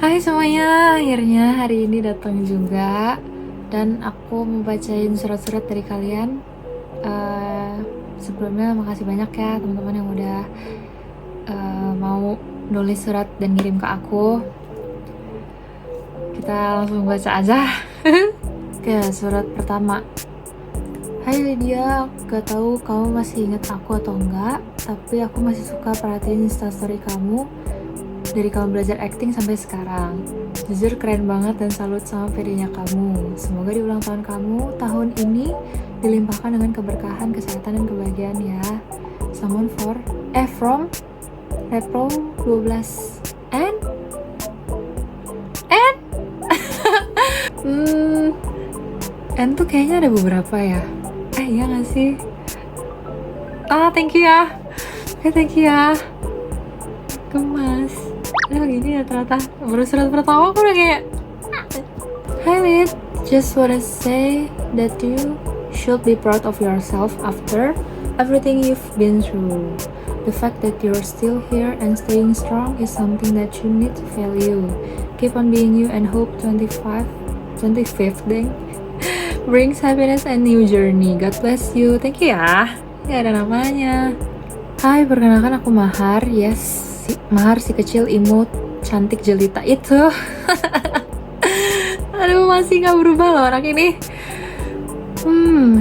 Hai semuanya, akhirnya hari ini datang juga. Dan aku mau bacain surat-surat dari kalian. Sebelumnya makasih banyak ya teman-teman yang udah mau nulis surat dan ngirim ke aku. Kita langsung baca aja. Oke, surat pertama. Hai Lydia, gak tahu kamu masih ingat aku atau enggak, tapi aku masih suka perhatiin instastory kamu dari kamu belajar acting sampai sekarang. Jujur keren banget dan salut sama pedenya kamu. Semoga di ulang tahun kamu tahun ini dilimpahkan dengan keberkahan, kesehatan, dan kebahagiaan ya. Someone from Repro 12 and and tuh kayaknya ada beberapa ya. Iya gak sih? Thank you ya. Thank you ya. Gemas. Gini ya ternyata. Baru surat pertama aku udah kayak Hi Lid, just wanna say that you should be proud of yourself after everything you've been through. The fact that you're still here and staying strong is something that you need to value. Keep on being you and hope 25th day brings happiness and new journey. God bless you. Thank you ya. Ya ada namanya. Hai, perkenalkan aku Mahar. Yes, Mahar si kecil imut cantik jelita itu. Aduh, masih gak berubah loh orang ini.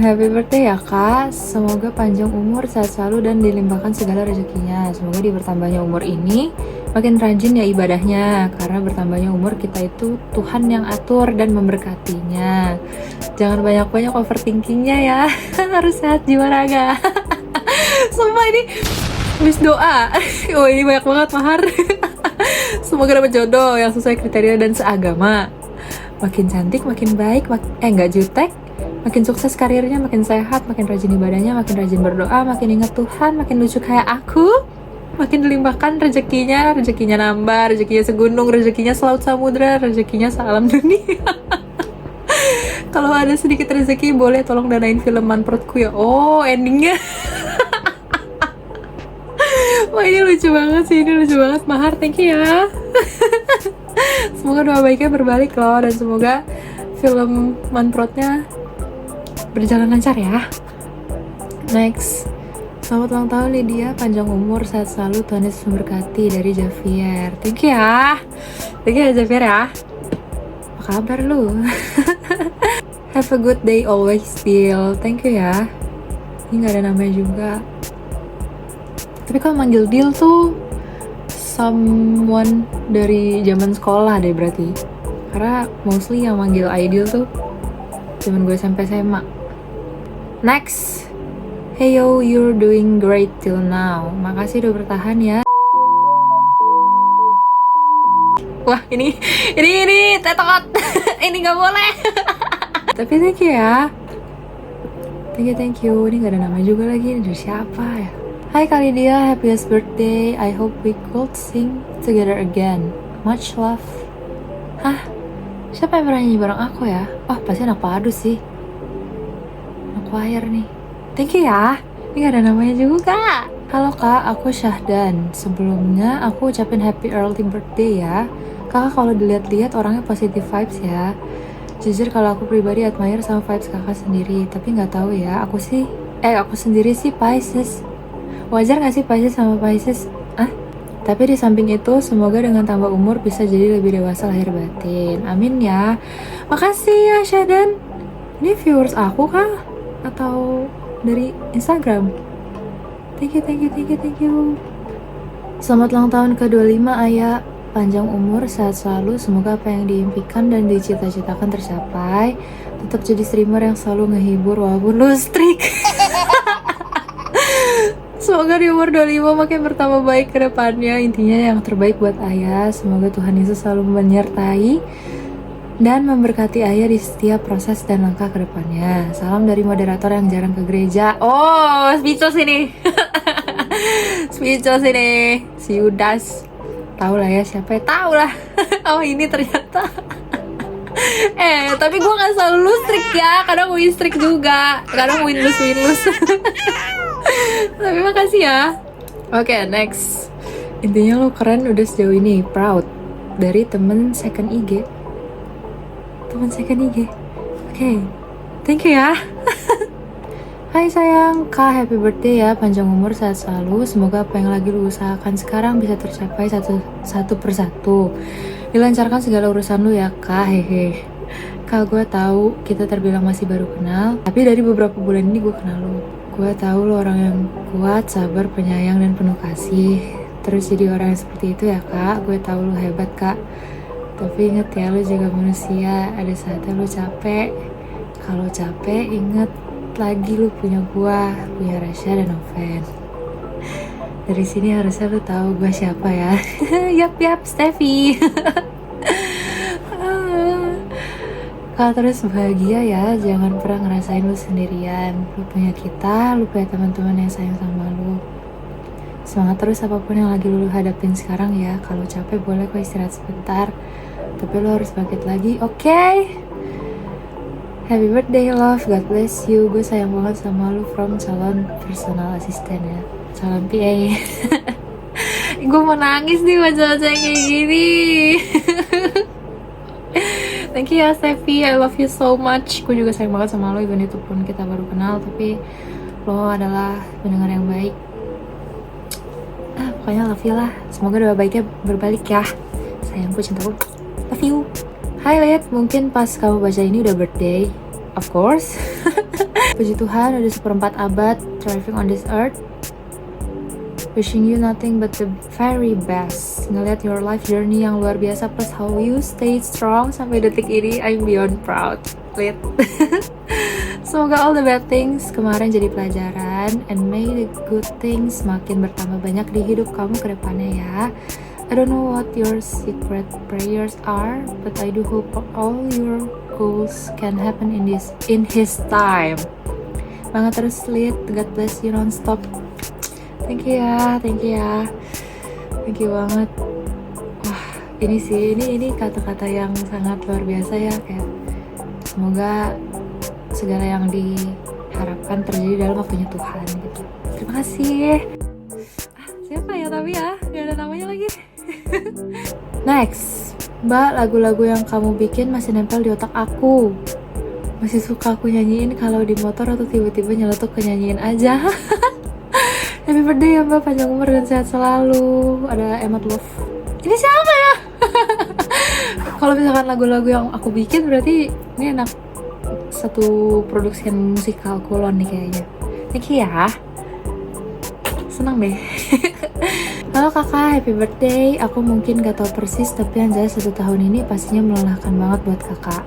Happy birthday ya kak. Semoga panjang umur, sehat selalu, dan dilimpahkan segala rezekinya. Semoga di bertambahnya umur ini makin rajin ya ibadahnya, karena bertambahnya umur kita itu Tuhan yang atur dan memberkatinya. Jangan banyak-banyak overthinkingnya ya. Harus sehat jiwa raga. Sumpah ini habis doa. Oh ini banyak banget Mahar. Semoga dapat jodoh yang sesuai kriteria dan seagama. Makin cantik, makin baik, nggak jutek. Makin sukses karirnya, makin sehat, makin rajin ibadahnya, makin rajin berdoa, makin ingat Tuhan, makin lucu kayak aku. Makin dilimpahkan rezekinya nambah, rezekinya segunung, rezekinya selaut samudra, rezekinya sealam dunia. Kalau ada sedikit rezeki boleh tolong danain film Manprotku ya. Oh endingnya. Wah ini lucu banget sih, ini lucu banget Mahar, thank you ya. Semoga doa baiknya berbalik loh, dan semoga film Manprotnya berjalan lancar ya. Next, selamat ulang tahun Lydia, panjang umur, sehat selalu, Tuhan Yesus memberkati, dari Javier. Thank you ya. Thank you ya Javier ya. Apa kabar lu? Have a good day always Bill. Thank you ya. Ini gak ada namanya juga. Tapi kalau manggil Dil tuh someone dari zaman sekolah deh berarti. Karena mostly yang manggil Aidil tuh zaman gue SMP SMA. Next. Hey yo, you're doing great till now. Makasih udah bertahan ya. Wah, ini tetot. Ini gak boleh. Tapi thank you ya. Thank you. Ini gak ada nama juga lagi. Ini dari siapa ya? Hai kali dia, happiest birthday. I hope we could sing together again. Much love. Hah? Siapa yang pernah nyanyi bareng aku ya? Oh, pasti anak padu sih. Anak choir nih. Thank you ya. Ini gak ada namanya juga. Halo kak, aku Syahdan. Sebelumnya aku ucapin happy early birthday ya. Kakak kalau dilihat-lihat orangnya positive vibes ya. Jujur kalau aku pribadi admire sama vibes kakak sendiri. Tapi gak tahu ya, aku sendiri sih Pisces. Wajar gak sih Pisces sama Pisces? Tapi di samping itu, semoga dengan tambah umur bisa jadi lebih dewasa lahir batin. Amin ya. Makasih ya Syahdan. Ini viewers aku kah? Atau dari Instagram? Thank you. Selamat ulang tahun ke-25 Ayah. Panjang umur, sehat selalu. Semoga apa yang diimpikan dan dicita-citakan tercapai. Tetap jadi streamer yang selalu ngehibur walaupun lu strict. Semoga di umur 25 makin bertambah baik ke depannya. Intinya yang terbaik buat Ayah. Semoga Tuhan Yesus selalu menyertai dan memberkati Ayah di setiap proses dan langkah ke depannya. Salam dari moderator yang jarang ke gereja. Oh, speechless ini. Speechless ini. Si Yudas. Tahu lah ya siapa ya, tahu lah. Oh ini ternyata. Tapi gue gak selalu strict ya. Kadang win strict juga. Kadang win lose. Tapi makasih ya. Oke, next. Intinya lo keren udah sejauh ini, proud. dari temen second IG. Oke, thank you ya. Hai sayang, Kak, happy birthday ya, panjang umur, sehat selalu. Semoga apa yang lagi lu usahakan sekarang bisa tercapai satu persatu. Dilancarkan segala urusan lu ya, Kak, hehe. Kak, gue tahu kita terbilang masih baru kenal, tapi dari beberapa bulan ini gue kenal lu. Gue tahu lu orang yang kuat, sabar, penyayang, dan penuh kasih. Terus jadi orang yang seperti itu ya, Kak. Gue tahu lu hebat, Kak. Tapi inget ya, lu juga manusia. Ada saatnya lu capek. Kalau capek, inget lagi lu punya gua, punya Rasya dan Oven. Dari sini harusnya lu tahu gua siapa ya. Yap, Steffi. Kalau terus bahagia ya, jangan pernah ngerasain lu sendirian. Lu punya kita, lu punya teman-teman yang sayang sama lu. Semangat terus apapun yang lagi lu hadapin sekarang ya. Kalau capek boleh kok istirahat sebentar, tapi lu harus bangkit lagi, oke? Happy birthday love, God bless you. Gue sayang banget sama lu, from calon personal assistant ya, calon PA. Gue mau nangis nih baca-baca kayak gini. Thank you ya Steffi, I love you so much. Gue juga sayang banget sama lo, even itu pun kita baru kenal, tapi lo adalah pendengar yang baik. Pokoknya love you lah. Semoga doa baiknya berbalik ya. Sayangku, cintaku, love you. Hai Liat, mungkin pas kamu baca ini udah birthday. Of course. Puji Tuhan udah 1/4 abad thriving on this earth. Wishing you nothing but the very best. Ngeliat your life journey yang luar biasa, plus how you stay strong sampai detik ini, I'm beyond proud. Liat. Semoga all the bad things kemarin jadi pelajaran, and may the good things makin bertambah banyak di hidup kamu ke depannya ya. I don't know what your secret prayers are, but I do hope all your goals can happen in his time. Banget terus Lid, God bless you non-stop. Thank you ya. Thank you banget. Wah, ini kata-kata yang sangat luar biasa ya, kayak semoga segala yang diharapkan terjadi dalam waktunya Tuhan gitu. Terima kasih. Siapa ya tapi ya? Gak ada namanya lagi. Next, Mbak, lagu-lagu yang kamu bikin masih nempel di otak aku. Masih suka aku nyanyiin kalau di motor atau tiba-tiba nyeletuk ke nyanyiin aja. Happy birthday ya Mbak, panjang umur dan sehat selalu. Ada Emot Love. Ini siapa ya? Kalau misalkan lagu-lagu yang aku bikin berarti ini enak satu produksian musikal Kulon nih kayaknya. Thank you ya. Senang deh. Halo kakak, happy birthday. Aku mungkin gak tahu persis, tapi yang jelas 1 tahun ini pastinya melelahkan banget buat kakak.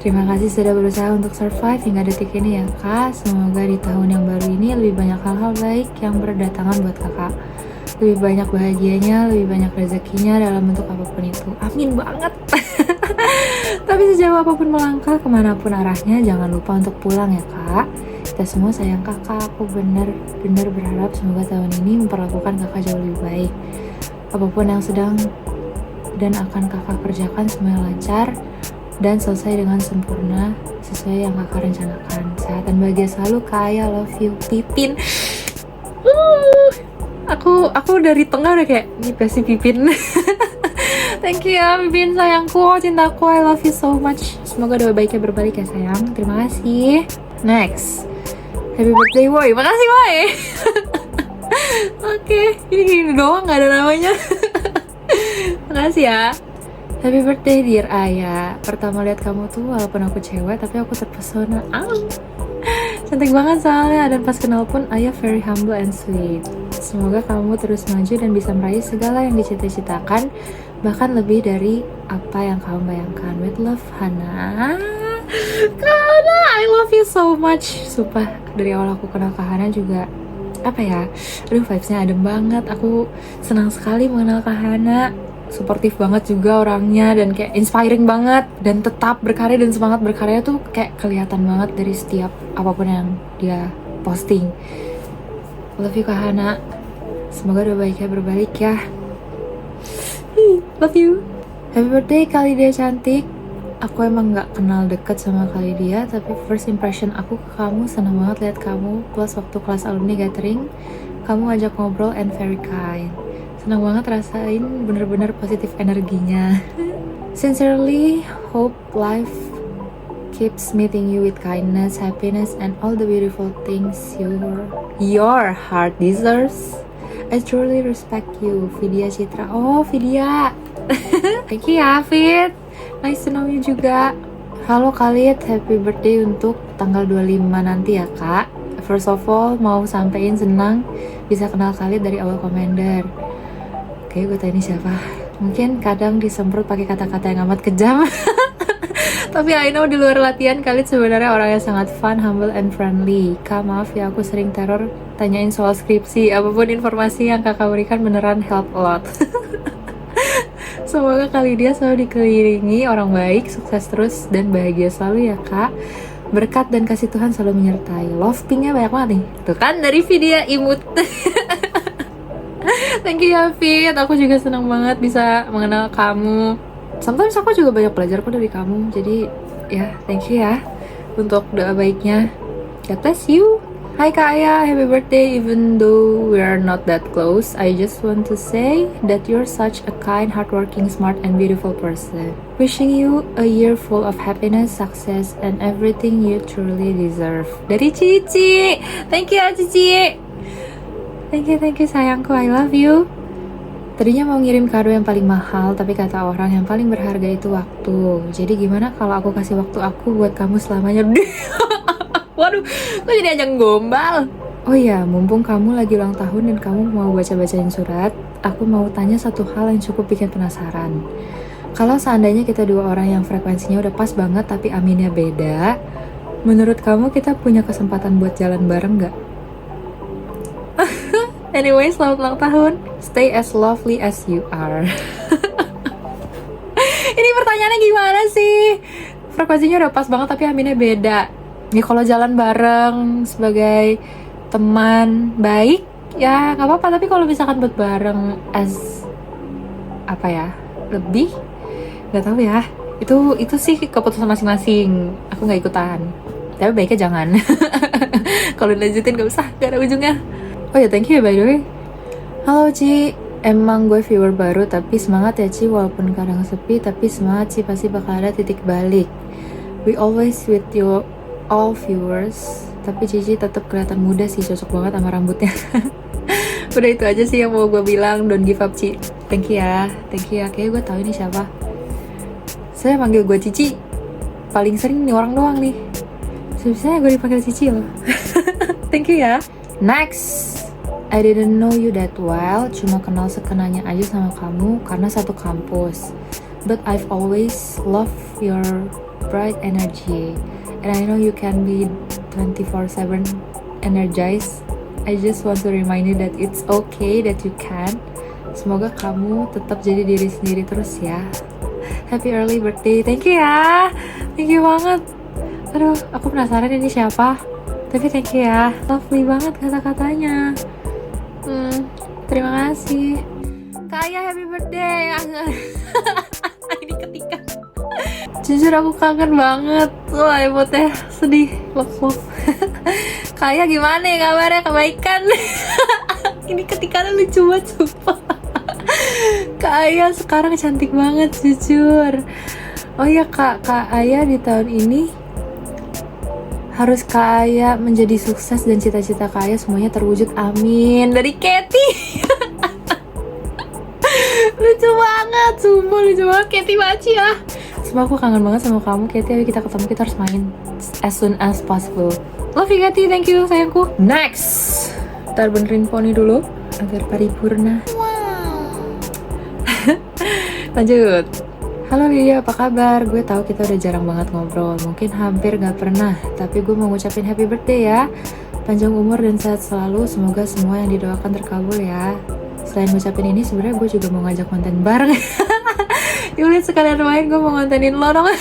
Terima kasih sudah berusaha untuk survive hingga detik ini ya kak. Semoga di tahun yang baru ini lebih banyak hal-hal baik yang berdatangan buat kakak. Lebih banyak bahagianya, lebih banyak rezekinya dalam bentuk apapun itu. Amin banget. Tapi sejauh apapun melangkah, kemanapun arahnya, jangan lupa untuk pulang ya kak. Kita semua sayang kakak. Aku benar-benar berharap semoga tahun ini memperlakukan kakak jauh lebih baik. Apapun yang sedang dan akan kakak kerjakan semuanya lancar dan selesai dengan sempurna sesuai yang kakak rencanakan. Sehat dan bahagia selalu kak. I love you, Pipin. Aku dari tengah udah kayak ini pasti Pipin. Thank you ya Pipin sayangku, cintaku, I love you so much. Semoga doa baiknya berbalik ya sayang. Terima kasih. Next, happy birthday Woy. Makasih Woy. Oke, ini doang gak ada namanya. Makasih ya. Happy birthday dear Ayah. Pertama lihat kamu tuh walaupun aku cewek tapi aku terpesona. Cantik banget soalnya, dan pas kenal pun Ayah very humble and sweet. Semoga kamu terus maju dan bisa meraih segala yang dicita-citakan, bahkan lebih dari apa yang kamu bayangkan. With love, Hana. Hana, I love you so much. Sumpah, dari awal aku kenal Kak Hana juga apa ya, aduh vibes-nya adem banget. Aku senang sekali mengenal Kak Hana. Suportif banget juga orangnya dan kayak inspiring banget, dan tetap berkarya dan semangat berkarya tuh kayak kelihatan banget dari setiap apapun yang dia posting. Love you Kak Hana. Semoga doa baiknya berbalik ya. Love you. Happy birthday Kali Dia cantik. Aku emang gak kenal deket sama Kali Dia, tapi first impression aku ke kamu seneng banget lihat kamu. Plus waktu kelas alumni gathering, kamu ajak ngobrol and very kind. Senang banget rasain bener-bener positif energinya. Sincerely hope life keeps meeting you with kindness, happiness, and all the beautiful things your heart deserves. I truly respect you, Vidya Citra. Oh, Vidya. Thank you ya, Vid. Nice to know you juga. Halo Khalid, happy birthday untuk tanggal 25 nanti ya, Kak. First of all, mau sampein senang bisa kenal Khalid dari awal Commander. Oke, gue tanya ini siapa? Mungkin kadang disemprot pakai kata-kata yang amat kejam. Tapi I know di luar latihan Khalid sebenarnya orang yang sangat fun, humble, and friendly. Kak, maaf ya aku sering teror tanyain soal skripsi. Apapun informasi yang kakak berikan beneran help a lot. Semoga kali dia selalu dikelilingi orang baik, sukses terus, dan bahagia selalu ya kak. Berkat dan kasih Tuhan selalu menyertai. Love pinknya banyak banget nih. Tuh kan dari video imut. Thank you ya Fit. Aku juga senang banget bisa mengenal kamu. Sometimes aku juga banyak belajar kok dari kamu. Jadi ya thank you ya untuk doa baiknya. God bless you. Hi Kak Aya, happy birthday. Even though we are not that close, I just want to say that you're such a kind, hardworking, smart, and beautiful person. Wishing you a year full of happiness, success, and everything you truly deserve. Dari Cici. Thank you ya Cici. Thank you sayangku, I love you. Tadinya mau ngirim kado yang paling mahal, tapi kata orang yang paling berharga itu waktu. Jadi gimana kalau aku kasih waktu aku buat kamu selamanya? Waduh, kok jadi ajang gombal. Oh iya, mumpung kamu lagi ulang tahun dan kamu mau baca-bacain surat, aku mau tanya satu hal yang cukup bikin penasaran. Kalau seandainya kita dua orang yang frekuensinya udah pas banget tapi aminnya beda, menurut kamu kita punya kesempatan buat jalan bareng gak? Anyway, selamat ulang tahun. Stay as lovely as you are. Ini pertanyaannya gimana sih? Frekuensinya udah pas banget tapi aminnya beda. Ya kalau jalan bareng sebagai teman baik ya nggak apa-apa, tapi kalau misalkan buat bareng as apa ya lebih nggak tahu ya, itu sih keputusan masing-masing, aku nggak ikutan, tapi baiknya jangan. Kalau lanjutin nggak usah, nggak ada ujungnya. Oh ya thank you by the way. Halo Ci, emang gue viewer baru tapi semangat ya Ci, walaupun kadang sepi tapi semangat Ci, pasti bakal ada titik balik. We always with you all viewers, tapi Cici tetap kelihatan muda sih, cocok banget sama rambutnya. Udah itu aja sih yang mau gue bilang, don't give up Ci. Thank you ya, kayaknya gue tahu ini siapa. Saya panggil gue Cici paling sering nih orang doang nih, sebisanya gue dipanggil Cici loh. Thank you ya. Next, I didn't know you that well, cuma kenal sekenanya aja sama kamu karena satu kampus. But I've always loved your bright energy. And I know you can be 24/7 energized. I just want to remind you that it's okay that you can. Semoga kamu tetap jadi diri sendiri terus ya. Happy early birthday. Thank you ya. Thank you banget. Aduh, aku penasaran ini siapa. Tapi thank you ya. Lovely banget kata-katanya. Terima kasih. Kaya happy birthday. Ini ketika jujur aku kangen banget. Wah, emotnya sedih. Love. Kayak gimana ya kabarnya, kebaikan? Ini ketikanya lucu banget sumpah. Kayak sekarang cantik banget jujur. Oh iya Kak Aya di tahun ini harus Kak Aya menjadi sukses dan cita-cita Kak Aya semuanya terwujud, amin. Dari Katy. Lucu banget, sumpah lucu banget. Katy Baci ya. Sumpah aku kangen banget sama kamu Katy. Ayo kita ketemu, kita harus main as soon as possible. Love you Katy, thank you sayangku. Next, ntar benerin poni dulu agar paripurna. Lanjut. Halo Lydia, apa kabar? Gue tahu kita udah jarang banget ngobrol, mungkin hampir gak pernah, tapi gue mau ngucapin happy birthday ya. Panjang umur dan sehat selalu, semoga semua yang didoakan terkabul ya. Selain ngucapin ini, sebenarnya gue juga mau ngajak konten bareng. Yulit sekalian main, gue mau ngontenin lo dong.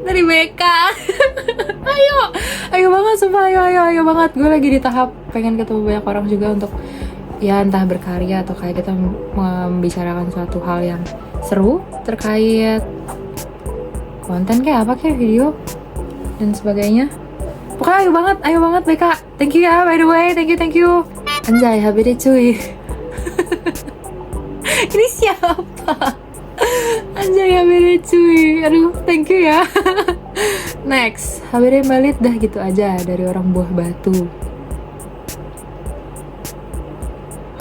Dari BK. Ayo banget, sumpah, ayo banget. Gue lagi di tahap pengen ketemu banyak orang juga untuk ya entah berkarya atau kayak kita membicarakan suatu hal yang seru terkait konten kayak apa, kayak video dan sebagainya. Pokoknya ayo banget BK. Thank you ya by the way, thank you. Anjay, happy deh cuy. Ini siapa? Anjay, habere cuy. Aduh, thank you ya. Next, habere balit dah gitu aja dari orang buah batu.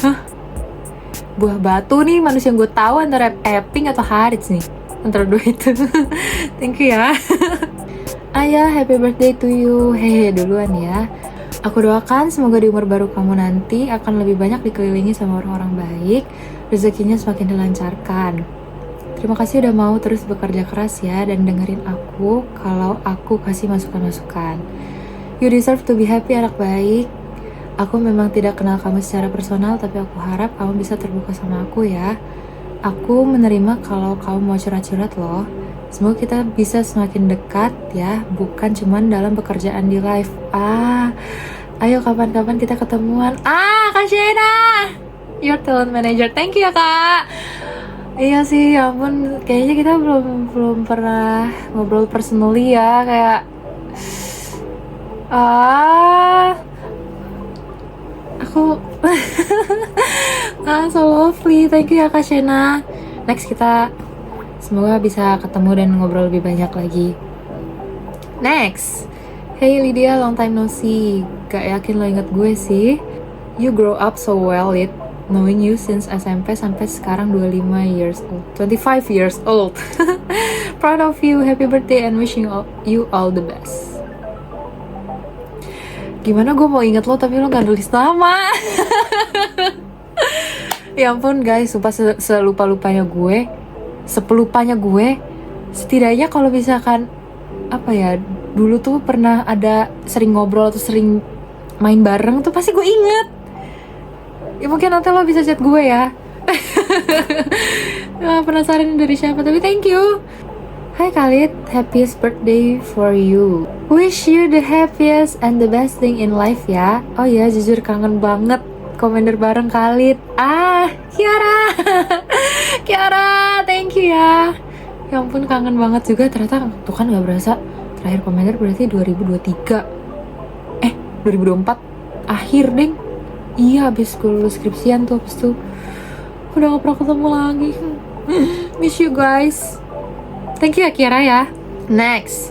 Hah? Buah batu nih manusia yang gue tahu antara Epping atau Harits nih. Antara dua itu. Thank you ya. Ayah, happy birthday to you. Hehe, duluan ya. Aku doakan semoga di umur baru kamu nanti akan lebih banyak dikelilingi sama orang-orang baik, rezekinya semakin dilancarkan. Terima kasih udah mau terus bekerja keras ya dan dengerin aku kalau aku kasih masukan-masukan. You deserve to be happy, anak baik. Aku memang tidak kenal kamu secara personal, tapi aku harap kamu bisa terbuka sama aku ya. Aku menerima kalau kamu mau curhat-curhat loh. Semoga kita bisa semakin dekat ya, bukan cuman dalam pekerjaan di live. Ayo kapan-kapan kita ketemuan. Kak Shena, your talent manager. Thank you ya Kak. Iya sih, ya ampun, kayaknya kita belum pernah ngobrol personally ya, kayak aku so lovely. Thank you ya Kak Shena. Next kita semoga bisa ketemu dan ngobrol lebih banyak lagi. Next, hey Lydia, long time no see. Gak yakin lo inget gue sih. You grow up so well, Lid. Knowing you since SMP sampai sekarang 25 years old, 25 years old. Proud of you, happy birthday and wishing you all the best. Gimana gue mau inget lo tapi lo gak nulis nama. Ya ampun guys, sumpah selupa-lupanya gue, sepelupanya gue. Setidaknya kalau misalkan apa ya, dulu tuh pernah ada sering ngobrol atau sering main bareng tuh pasti gue inget. Ya mungkin nanti lo bisa chat gue ya. Penasaran dari siapa, tapi thank you. Hai Khalid, happiest birthday for you. Wish you the happiest and the best thing in life ya. Oh ya, jujur kangen banget komander bareng Khalid. Kiara. Kiara, thank you ya. Ya ampun, kangen banget juga. Ternyata tuh kan gak berasa terakhir komander berarti 2023. 2024 akhir deng. Iya, abis gue lulus skripsian tuh, abis itu udah gak pernah ketemu lagi. Miss you guys. Thank you ya Kiara ya. Next,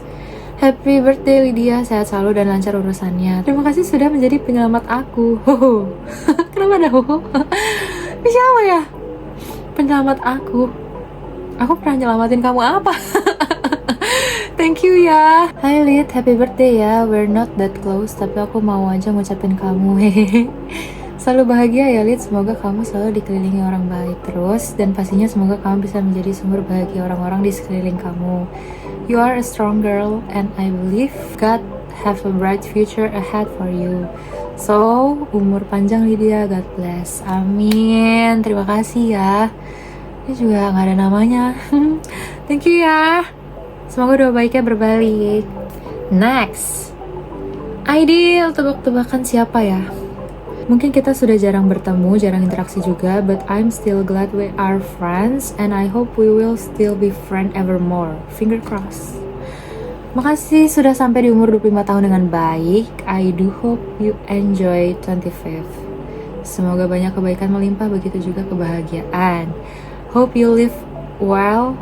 happy birthday Lydia, sehat selalu dan lancar urusannya. Terima kasih sudah menjadi penyelamat aku. Hoho. Kenapa ada hoho? Ini siapa ya? Penyelamat aku. Aku pernah nyelamatin kamu apa? Thank you ya. Hai Lid, happy birthday ya. We're not that close, tapi aku mau aja ngucapin kamu. Hehehe. Selalu bahagia ya Lid, semoga kamu selalu dikelilingi orang baik terus. Dan pastinya semoga kamu bisa menjadi sumber bahagia orang-orang di sekeliling kamu. You are a strong girl and I believe God have a bright future ahead for you. So, umur panjang Lydia, God bless. Amin. Terima kasih ya. Ini juga gak ada namanya. Thank you ya. Semoga doa baiknya berbalik. Next, Ideal, tebak-tebakan siapa ya? Mungkin kita sudah jarang bertemu, jarang interaksi juga, but I'm still glad we are friends and I hope we will still be friends evermore. Finger crossed. Makasih sudah sampai di umur 25 tahun dengan baik. I do hope you enjoy 25th. Semoga banyak kebaikan melimpah, begitu juga kebahagiaan. Hope you live well.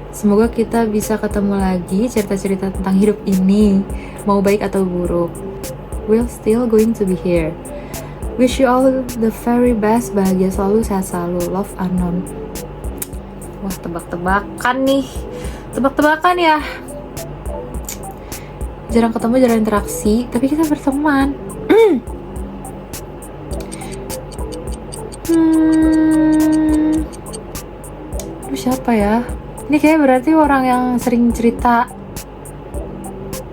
Semoga kita bisa ketemu lagi, cerita-cerita tentang hidup ini, mau baik atau buruk. We're still going to be here. Wish you all the very best, bahagia selalu, sehat selalu, love unknown. Wah, tebak-tebakan nih. Tebak-tebakan ya. Jarang ketemu, jarang interaksi, tapi kita berteman. Aduh, siapa ya? Ini kayak berarti orang yang sering cerita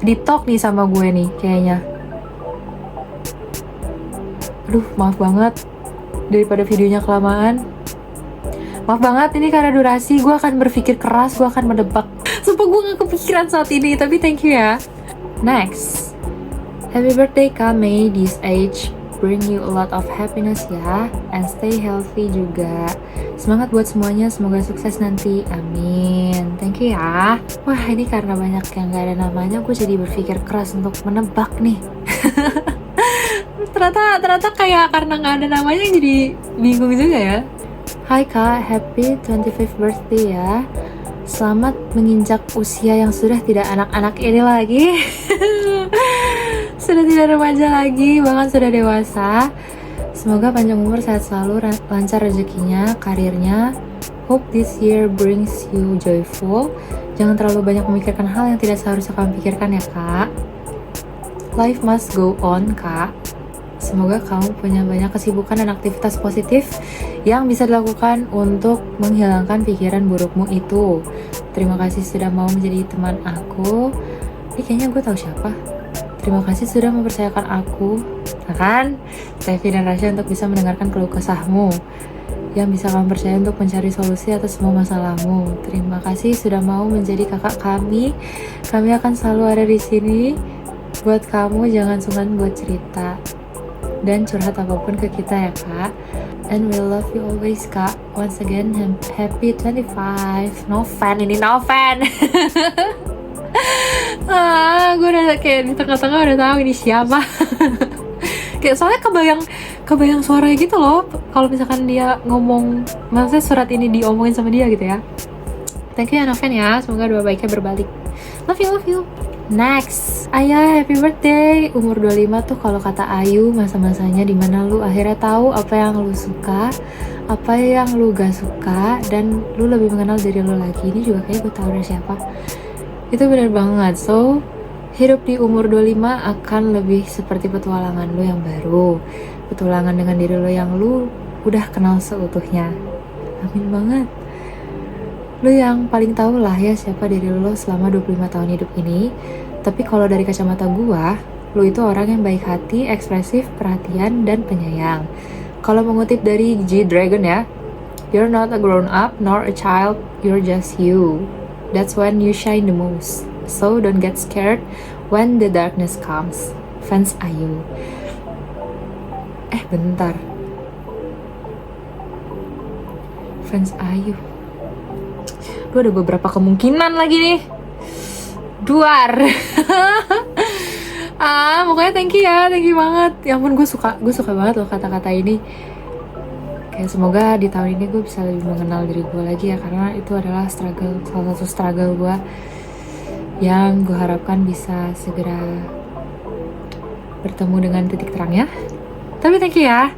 di talk nih sama gue nih kayaknya. Aduh, maaf banget daripada videonya kelamaan. Maaf banget, ini karena durasi gue akan berpikir keras, gue akan mendebak. Sumpah gue gak kepikiran saat ini, tapi thank you ya. Next, happy birthday Kak, may this age bring you a lot of happiness ya, and stay healthy juga. Semangat buat semuanya, semoga sukses nanti, amin. Thank you ya. Wah, ini karena banyak yang gak ada namanya, gue jadi berpikir keras untuk menebak nih. ternyata kayak karena gak ada namanya jadi bingung juga ya. Hai Kak, happy 25th birthday ya. Selamat menginjak usia yang sudah tidak anak-anak ini lagi. Sudah tidak remaja lagi, bahkan sudah dewasa. Semoga panjang umur, sehat selalu, lancar rezekinya, karirnya. Hope this year brings you joyful. Jangan terlalu banyak memikirkan hal yang tidak seharusnya kamu pikirkan ya Kak. Life must go on Kak. Semoga kamu punya banyak kesibukan dan aktivitas positif yang bisa dilakukan untuk menghilangkan pikiran burukmu itu. Terima kasih sudah mau menjadi teman aku. Ini kayaknya gue tahu siapa. Terima kasih sudah mempercayakan aku, kan, Steffi dan Rasya, untuk bisa mendengarkan keluh kesahmu, yang bisa kamu percaya untuk mencari solusi atas semua masalahmu. Terima kasih sudah mau menjadi kakak kami. Kami akan selalu ada di sini buat kamu. Jangan sungkan buat cerita dan curhat apapun ke kita ya Kak. And we love you always Kak. Once again, happy 25. No fan ini, no fan. Gue udah kayak di tengah-tengah udah tahu ini siapa. Kayak soalnya kebayang suaranya gitu loh. Kalau misalkan dia ngomong, maksudnya surat ini diomongin sama dia gitu ya. Thank you ya Noven ya. Semoga doa baiknya berbalik. Love you, love you. Next, Ayah, happy birthday. Umur 25 tuh kalau kata Ayu, masa-masanya dimana lu akhirnya tahu apa yang lu suka, apa yang lu gak suka, dan lu lebih mengenal diri lu lagi. Ini juga kayak gue tahu dari siapa. Itu benar banget. So, hidup di umur 25 akan lebih seperti petualangan lu yang baru. Petualangan dengan diri lu yang lu udah kenal seutuhnya. Amin banget. Lu yang paling tahu lah ya siapa diri lu selama 25 tahun hidup ini. Tapi kalau dari kacamata gua, lu itu orang yang baik hati, ekspresif, perhatian, dan penyayang. Kalau mengutip dari G-Dragon ya, you're not a grown up nor a child, you're just you. That's when you shine the most. So don't get scared when the darkness comes. Fans Ayu. Bentar. Fans Ayu. Gue ada beberapa kemungkinan lagi nih. Duar. Pokoknya thank you banget. Ya ampun, gue suka banget loh kata-kata ini. Kayak semoga di tahun ini gue bisa lebih mengenal diri gue lagi ya, karena itu adalah salah satu struggle gue yang gue harapkan bisa segera bertemu dengan titik terangnya. Tapi thank you ya.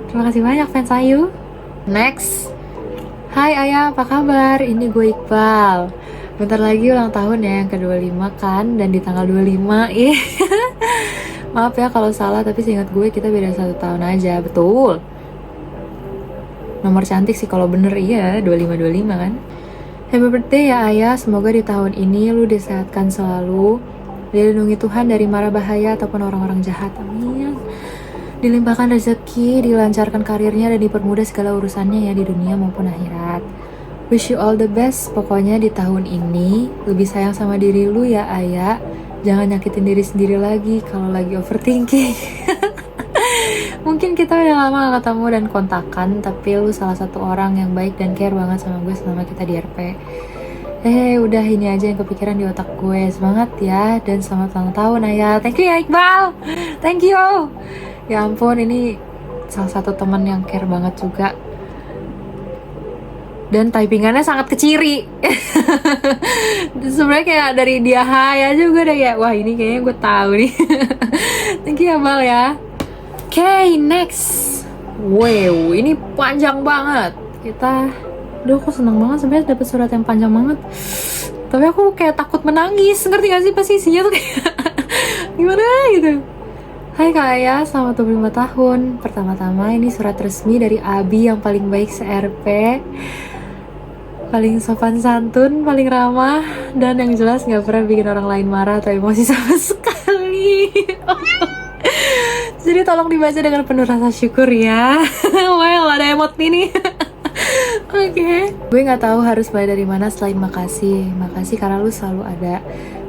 Terima kasih banyak fans Ayu. Next. Hai Ayah, apa kabar? Ini gue Iqbal. Bentar lagi ulang tahun ya, yang ke-25 kan, dan di tanggal 25. Maaf ya kalau salah, tapi seingat gue kita beda 1 tahun aja. Betul. Nomor cantik sih kalau bener, iya, 25-25 kan. Happy birthday ya Ayah, semoga di tahun ini lu disehatkan selalu, dilindungi Tuhan dari mara bahaya ataupun orang-orang jahat. Amin. Dilimpahkan rezeki, dilancarkan karirnya, dan dipermudah segala urusannya ya di dunia maupun akhirat. Wish you all the best. Pokoknya di tahun ini lebih sayang sama diri lu ya Ayah. Jangan nyakitin diri sendiri lagi kalau lagi overthinking. Mungkin kita udah lama gak ketemu dan kontakan, tapi lu salah satu orang yang baik dan care banget sama gue selama kita di RP. Udah ini aja yang kepikiran di otak gue. Semangat ya, dan selamat ulang tahun Ayah. Thank you ya Iqbal. Thank you. Ya ampun, ini salah satu teman yang care banget juga. Dan typingannya sangat keciri. Sebenarnya kayak dari dia hai aja gue udah kayak, wah ini kayaknya gue tahu nih. Thank you ya Bal ya. Okay, next. Wow, ini panjang banget. Aduh aku seneng banget sebenarnya dapet surat yang panjang banget. Tapi aku kayak takut menangis. Ngerti gak sih pas isinya tuh kayak gimana gitu. Hai Kak Ayah, selamat 25 tahun. Pertama-tama ini surat resmi dari Abi yang paling baik se-RP, paling sopan santun, paling ramah, dan yang jelas gak pernah bikin orang lain marah atau emosi sama sekali. Jadi tolong dibaca dengan penuh rasa syukur ya. Well, ada emot ini. Oke. Gue gak tahu harus mulai dari mana selain makasih. Makasih karena lu selalu ada.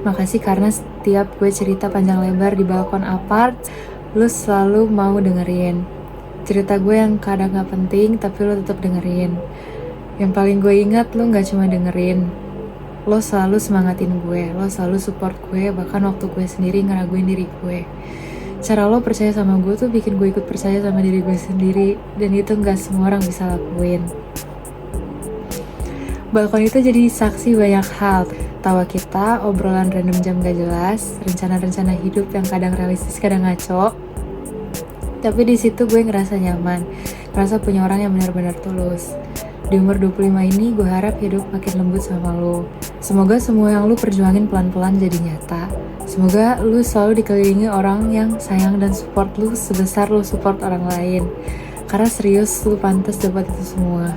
Makasih karena setiap gue cerita panjang lebar di balkon apart, lu selalu mau dengerin. Cerita gue yang kadang gak penting, tapi lu tetap dengerin. Yang paling gue ingat, lu gak cuma dengerin. Lo selalu semangatin gue, lo selalu support gue, bahkan waktu gue sendiri ngeraguin diri gue. cara lo percaya sama gue tuh bikin gue ikut percaya sama diri gue sendiri, dan itu gak semua orang bisa lakuin. Balkon itu jadi saksi banyak hal. Tawa kita, obrolan random jam gak jelas, rencana-rencana hidup yang kadang realistis kadang ngaco. Tapi di situ gue ngerasa nyaman, ngerasa punya orang yang benar-benar tulus. Di umur 25 ini gue harap hidup makin lembut sama lo. Semoga semua yang lo perjuangin pelan-pelan jadi nyata. Semoga lo selalu dikelilingi orang yang sayang dan support lo sebesar lo support orang lain. Karena serius lo pantas dapat itu semua.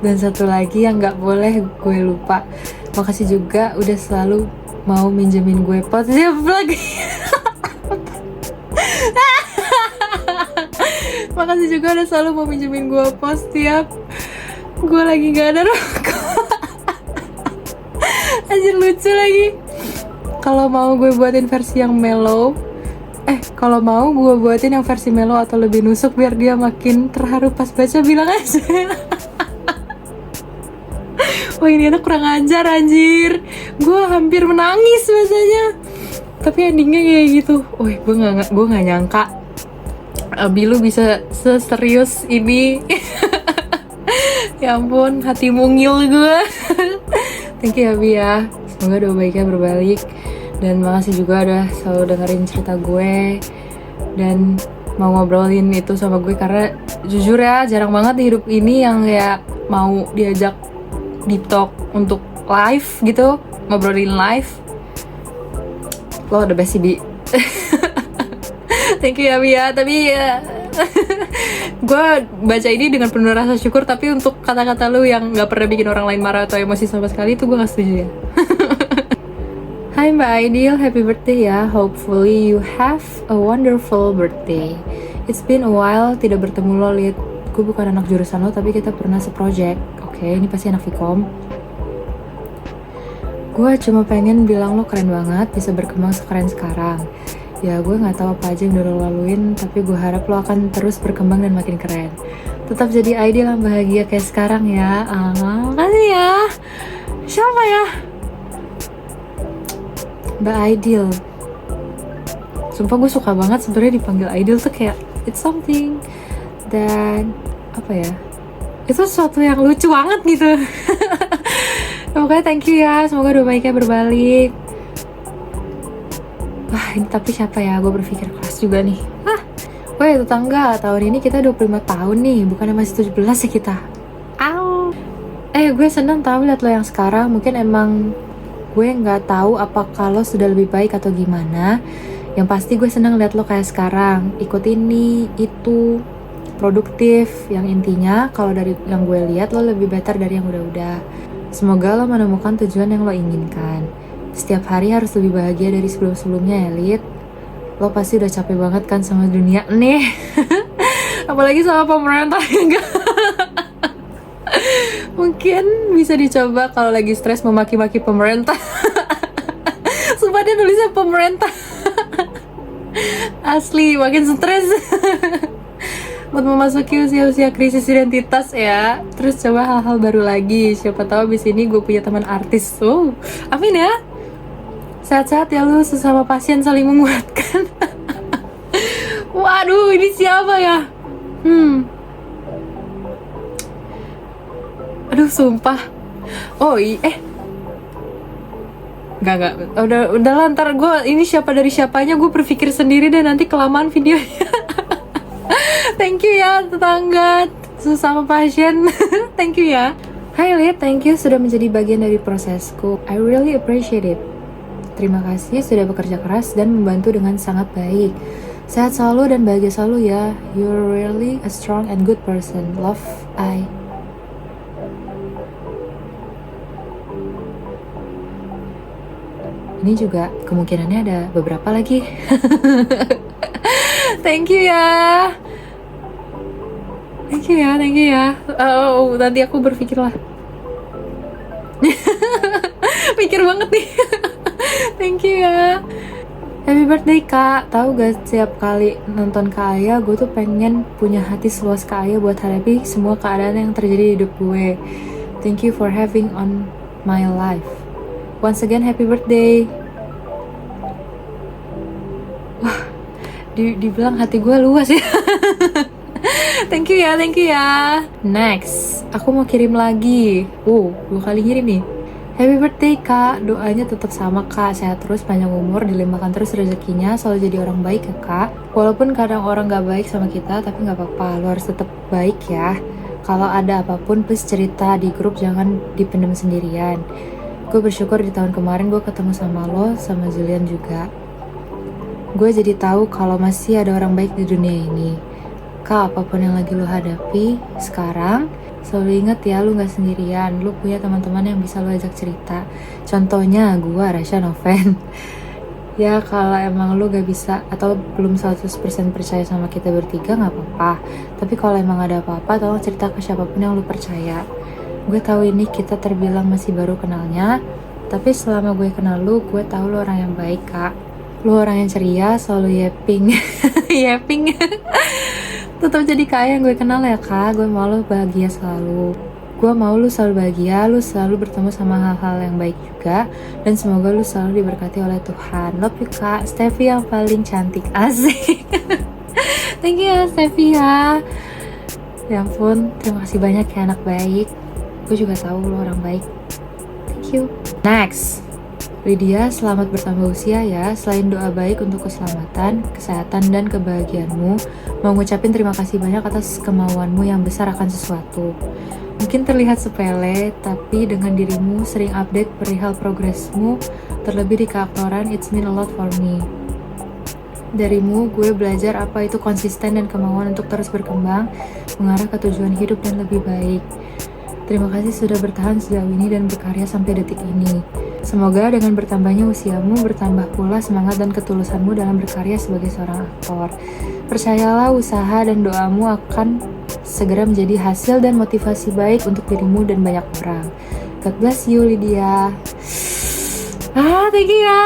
Dan satu lagi yang gak boleh gue lupa, makasih juga udah selalu mau minjemin gue podcast lagi. Makasih juga udah selalu mau minjemin gue post tiap gue lagi gak ada rokok. Anjir lucu lagi. Kalau mau gue buatin versi yang mellow, kalau mau gue buatin yang versi mellow atau lebih nusuk biar dia makin terharu pas baca, bilang aja. Wah ini anak kurang ajar anjir. Gue hampir menangis bacanya. Tapi endingnya kayak gitu. Wih gue gak nyangka Abi lu bisa seserius ini. Ya ampun, hati mungil gue. Thank you Abi ya. Semoga doa baiknya berbalik. Dan makasih juga udah selalu dengerin cerita gue dan mau ngobrolin itu sama gue. Karena jujur ya jarang banget di hidup ini yang kayak mau diajak deep talk untuk live gitu, ngobrolin live. Lo the best sih Bi. Thank you ya Bi ya. Tapi ya gue baca ini dengan penuh rasa syukur. Tapi untuk kata-kata lu yang gak pernah bikin orang lain marah atau emosi sama sekali, itu gue gak setuju ya. Hai Mbak Ideal, happy birthday ya. Hopefully you have a wonderful birthday. It's been a while tidak bertemu lo. Lihat gue bukan anak jurusan lo, tapi kita pernah seproject. Oke, ini pasti anak Vkom. Gue cuma pengen bilang lo keren banget, bisa berkembang sekeren sekarang. Ya gue gak tahu apa aja yang udah lo laluin, tapi gue harap lo akan terus berkembang dan makin keren. Tetap jadi ideal yang bahagia kayak sekarang ya. Makasih ya. Siapa ya? Mbak Ideal. Sumpah gue suka banget sebenarnya dipanggil Ideal tuh kayak it's something. Dan apa ya, itu sesuatu yang lucu banget gitu. Pokoknya thank you ya. Semoga doa baiknya berbalik. Wah ini tapi siapa ya, gue berpikir keras juga nih. Oh ya tetangga, tahun ini kita 25 tahun nih, bukannya masih 17 ya kita. Gue seneng tau liat lo yang sekarang. Mungkin emang gue gak tahu apakah lo sudah lebih baik atau gimana. Yang pasti gue seneng liat lo kayak sekarang, ikut ini, itu, produktif. Yang intinya kalau dari yang gue lihat lo lebih better dari yang udah-udah. Semoga lo menemukan tujuan yang lo inginkan. Setiap hari harus lebih bahagia dari sebelum-sebelumnya ya Lid. Lo pasti udah capek banget kan sama dunia nih. Apalagi sama pemerintah. Mungkin bisa dicoba kalau lagi stres memaki-maki pemerintah. Sumpah dia nulisnya pemerintah. Asli makin stres. Buat memasuki usia-usia krisis identitas ya. Terus coba hal-hal baru lagi. Siapa tahu abis ini gue punya teman artis. Amin ya. Sehat-sehat ya lu, sesama pasien saling menguatkan. Waduh ini siapa ya? Aduh sumpah. Enggak. Udah lah, ntar gue ini siapa dari siapanya gue berpikir sendiri dan nanti kelamaan videonya. Thank you ya tetangga sesama pasien. Thank you ya. Hai Lid, thank you sudah menjadi bagian dari prosesku. I really appreciate it. Terima kasih sudah bekerja keras dan membantu dengan sangat baik. Sehat selalu dan bahagia selalu ya. You're really a strong and good person. Love, I. Ini juga kemungkinannya ada beberapa lagi. Thank you ya. Thank you ya. Nanti aku berpikir lah. Pikir banget nih. Thank you ya. Happy birthday Kak. Tahu gak, setiap kali nonton Kak Aya, gue tuh pengen punya hati seluas Kak Aya buat hadapi semua keadaan yang terjadi di hidup gue. Thank you for having on my life. Once again, happy birthday. dibilang hati gue luas ya. Thank you ya, thank you ya. Next, aku mau kirim lagi. 2 kali ngirim nih. Happy birthday kak, doanya tetap sama kak, sehat terus, panjang umur, dilimpahkan terus rezekinya, selalu jadi orang baik ya kak. Walaupun kadang orang gak baik sama kita, tapi gak apa-apa, lo harus tetap baik ya. Kalau ada apapun, please cerita di grup, jangan dipendam sendirian. Gue bersyukur di tahun kemarin gue ketemu sama lo, sama Julian juga. Gue jadi tahu kalau masih ada orang baik di dunia ini. Kak, apapun yang lagi lo hadapi sekarang, selalu inget ya, lu gak sendirian. Lu punya teman-teman yang bisa lu ajak cerita. Contohnya gue, Rasha Noven. Ya kalau emang lu gak bisa atau belum 100% percaya sama kita bertiga, gak apa-apa. Tapi kalau emang ada apa-apa, tolong cerita ke siapapun yang lu percaya. Gue tahu ini kita terbilang masih baru kenalnya, tapi selama gue kenal lu, gue tahu lu orang yang baik kak. Lu orang yang ceria, selalu yapping. Yapping. Tetap jadi kak yang gue kenal ya kak. Gue mau lu bahagia selalu. Gue mau lu selalu bahagia, lu selalu bertemu sama hal-hal yang baik juga. Dan semoga lu selalu diberkati oleh Tuhan. Love you kak, Steffi yang paling cantik. Asik. Thank you ya Steffi ya. Ya ampun, terima kasih banyak ya anak baik. Gue juga tahu lu orang baik. Thank you. Next, Lydia, selamat bertambah usia ya. Selain doa baik untuk keselamatan, kesehatan, dan kebahagiaanmu, mau ngucapin terima kasih banyak atas kemauanmu yang besar akan sesuatu. Mungkin terlihat sepele, tapi dengan dirimu sering update perihal progresmu, terlebih di keaktoran, it's mean a lot for me. Darimu, gue belajar apa itu konsisten dan kemauan untuk terus berkembang, mengarah ke tujuan hidup dan lebih baik. Terima kasih sudah bertahan sejauh ini dan berkarya sampai detik ini. Semoga dengan bertambahnya usiamu, bertambah pula semangat dan ketulusanmu dalam berkarya sebagai seorang aktor. Percayalah, usaha dan doamu akan segera menjadi hasil dan motivasi baik untuk dirimu dan banyak orang. God bless you, Lydia. Thank you ya.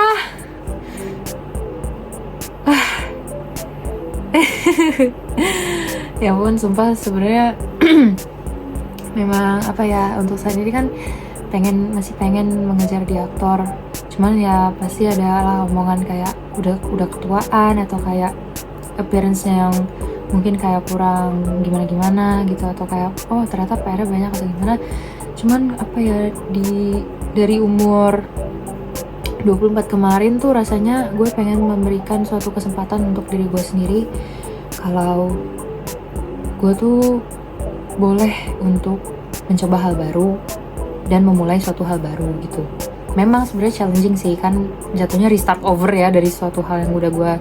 Ya ampun, sumpah sebenarnya memang apa ya, untuk saat ini kan masih pengen mengejar di aktor. Cuman ya pasti ada lah omongan kayak udah ketuaan atau kayak appearance-nya yang mungkin kayak kurang gimana-gimana gitu, atau kayak oh ternyata PR-nya banyak atau gimana. Cuman apa ya, dari umur 24 kemarin tuh rasanya gue pengen memberikan suatu kesempatan untuk diri gue sendiri kalau gue tuh boleh untuk mencoba hal baru dan memulai suatu hal baru gitu. Memang sebenarnya challenging sih, kan jatuhnya restart over ya dari suatu hal yang udah gue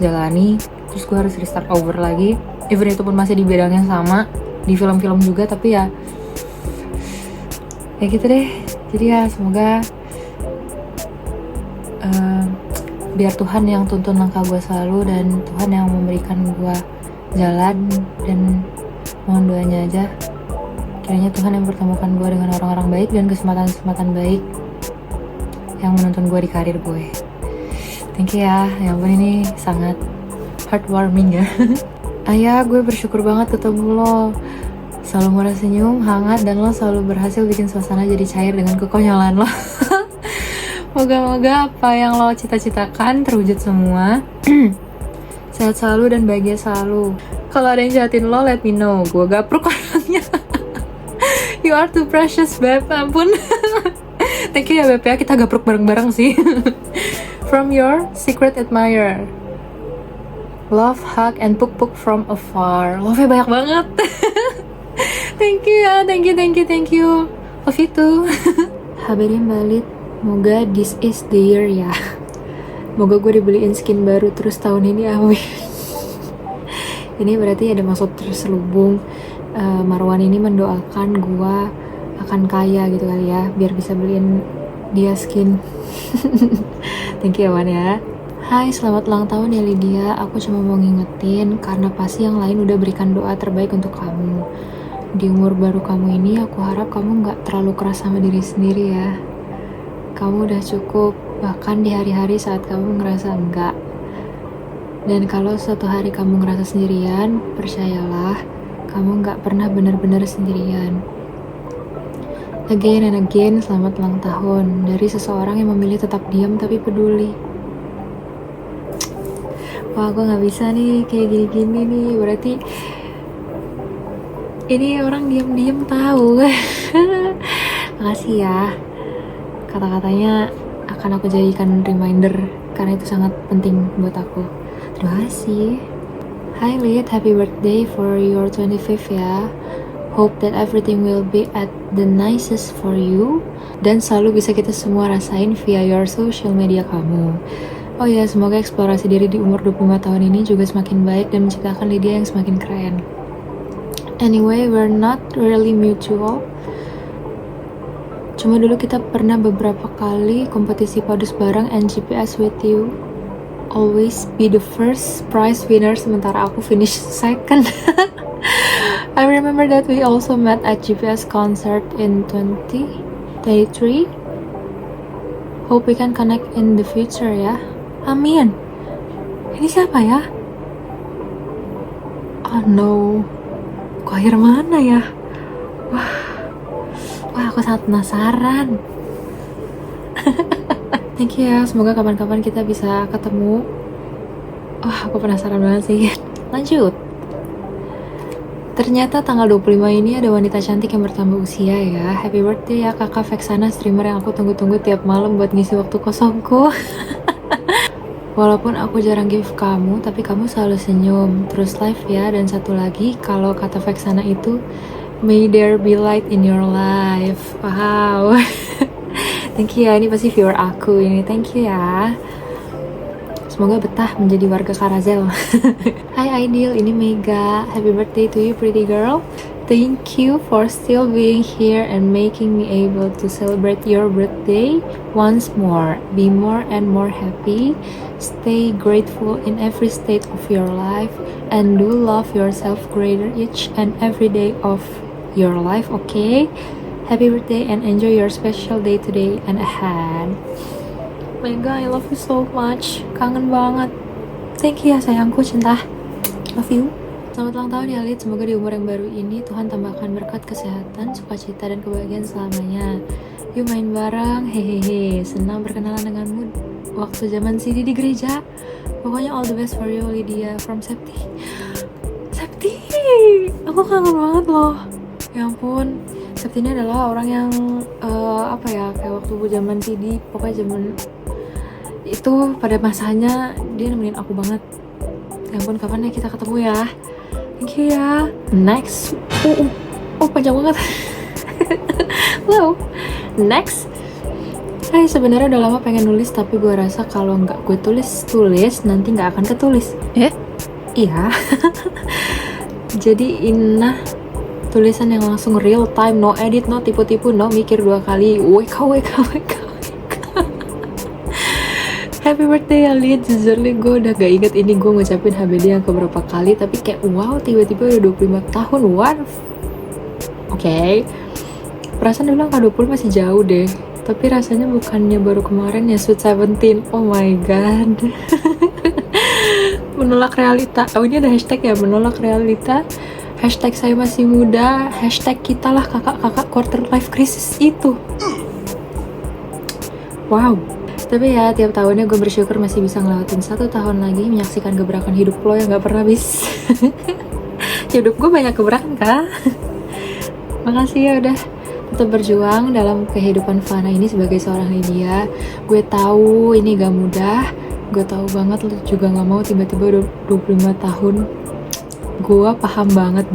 jalani, terus gue harus restart over lagi, even itu pun masih di bidang yang sama, di film-film juga, tapi ya gitu deh. Jadi ya semoga biar Tuhan yang tuntun langkah gue selalu, dan Tuhan yang memberikan gue jalan, dan mohon doanya aja kiranya Tuhan yang mempertemukan gue dengan orang-orang baik dan kesempatan-kesempatan baik yang menuntun gue di karir gue. Thank you ya, ya ampun ini sangat heartwarming ya. Ayah, gue bersyukur banget ketemu lo. Selalu murah senyum, hangat, dan lo selalu berhasil bikin suasana jadi cair dengan kekonyolan lo. Moga-moga apa yang lo cita-citakan terwujud semua. Sehat selalu dan bahagia selalu. Kalau ada yang jahatin lo, let me know. Gue gapruk orangnya. You are too precious, Beb. Ampun. Thank you ya, Beb ya. Kita gapruk bareng-bareng sih. From your secret admirer. Love, hug, and puk-puk from afar. Love-nya banyak banget. Thank you ya. Thank you. Love you too. Habarin balik. Moga this is the year ya. Moga gue dibeliin skin baru terus tahun ini, amin. Ini berarti ada maksud terselubung. Marwan ini mendoakan gue akan kaya gitu kali ya, biar bisa beliin dia skin. Thank you Wan ya. Hai, selamat ulang tahun ya Lydia. Aku cuma mau ngingetin karena pasti yang lain udah berikan doa terbaik untuk kamu. Di umur baru kamu ini, aku harap kamu gak terlalu keras sama diri sendiri ya. Kamu udah cukup, bahkan di hari-hari saat kamu ngerasa enggak. Dan kalau suatu hari kamu ngerasa sendirian, percayalah, kamu gak pernah benar-benar sendirian. Again and again, selamat ulang tahun dari seseorang yang memilih tetap diam tapi peduli. wah gue nggak bisa nih kayak gini-gini nih, berarti ini orang diam-diam tahu. Makasih ya, kata-katanya akan aku jadikan reminder karena itu sangat penting buat aku. Terima kasih. Hi Lid, happy birthday for your 25th ya. Hope that everything will be at the nicest for you dan selalu bisa kita semua rasain via your social media kamu. Oh ya, semoga eksplorasi diri di umur 25 tahun ini juga semakin baik dan menciptakan Lydia yang semakin keren. Anyway, we're not really mutual. Cuma dulu kita pernah beberapa kali kompetisi padus bareng and GPS with you always be the first prize winner sementara aku finish second. I remember that we also met at GPS concert in 2023. Hope we can connect in the future ya. Amin. Ini siapa ya? Oh no. Choir mana ya? Wah aku sangat penasaran. Thank you ya, semoga kapan-kapan kita bisa ketemu. Wah aku penasaran banget sih. Lanjut. Ternyata tanggal 25 ini ada wanita cantik yang bertambah usia ya. Happy birthday ya kakak Vexana, streamer yang aku tunggu-tunggu tiap malam buat ngisi waktu kosongku. Walaupun aku jarang give kamu, tapi kamu selalu senyum. Terus live ya, dan satu lagi, kalau kata Vexana itu, may there be light in your life. Wow. Thank you ya, ini pasti viewer aku ini. Thank you ya. Semoga betah menjadi warga Karazel. Hai Ideal, ini Mega. Happy birthday to you pretty girl. Thank you for still being here and making me able to celebrate your birthday once more. Be more and more happy. Stay grateful in every state of your life. And do love yourself greater each and every day of your life, okay? Happy birthday and enjoy your special day today and ahead. Mega, I love you so much. Kangen banget. Thank you ya sayangku, cinta. Love you. Selamat ulang tahun ya Lid. Semoga di umur yang baru ini Tuhan tambahkan berkat kesehatan, sukacita dan kebahagiaan selamanya. Yuk main bareng, hehehe. Senang berkenalan denganmu waktu zaman CD di gereja. Pokoknya all the best for you Lydia from Septi. Septi, aku kangen banget loh. Ya ampun, Septi ini adalah orang yang kayak waktu zaman CD, pokoknya zaman itu pada masanya dia nemenin aku banget. Ya ampun, kapan ya kita ketemu ya? Thank you ya. Next, panjang banget. Hello. Next. Hai, sebenarnya udah lama pengen nulis tapi gue rasa kalau nggak gue tulis nanti nggak akan ketulis. Iya. Jadi Inah tulisan yang langsung real time, no edit, no tipu-tipu, no mikir dua kali. WK. Happy birthday ya Lid. Jujurly gue udah gak inget ini gue ngucapin HBD yang keberapa kali, tapi kayak wow tiba-tiba udah 25 tahun. What? Oke. Perasaan dulu angka 20 masih jauh deh, tapi rasanya bukannya baru kemarin ya Sweet 17. Oh my god. Menolak realita. Oh ini ada hashtag ya, menolak realita. Hashtag saya masih muda. Hashtag kita lah kakak-kakak quarter life crisis itu. Wow. Tapi ya tiap tahunnya gue bersyukur masih bisa ngelewatin 1 tahun lagi menyaksikan gebrakan hidup lo yang gak pernah habis. Hidup gue banyak gebrakan kah? Makasih ya udah tetap berjuang dalam kehidupan Fana ini sebagai seorang Lydia. Gue tahu ini gak mudah. Gue tahu banget lo juga gak mau tiba-tiba 25 tahun. Gue paham banget.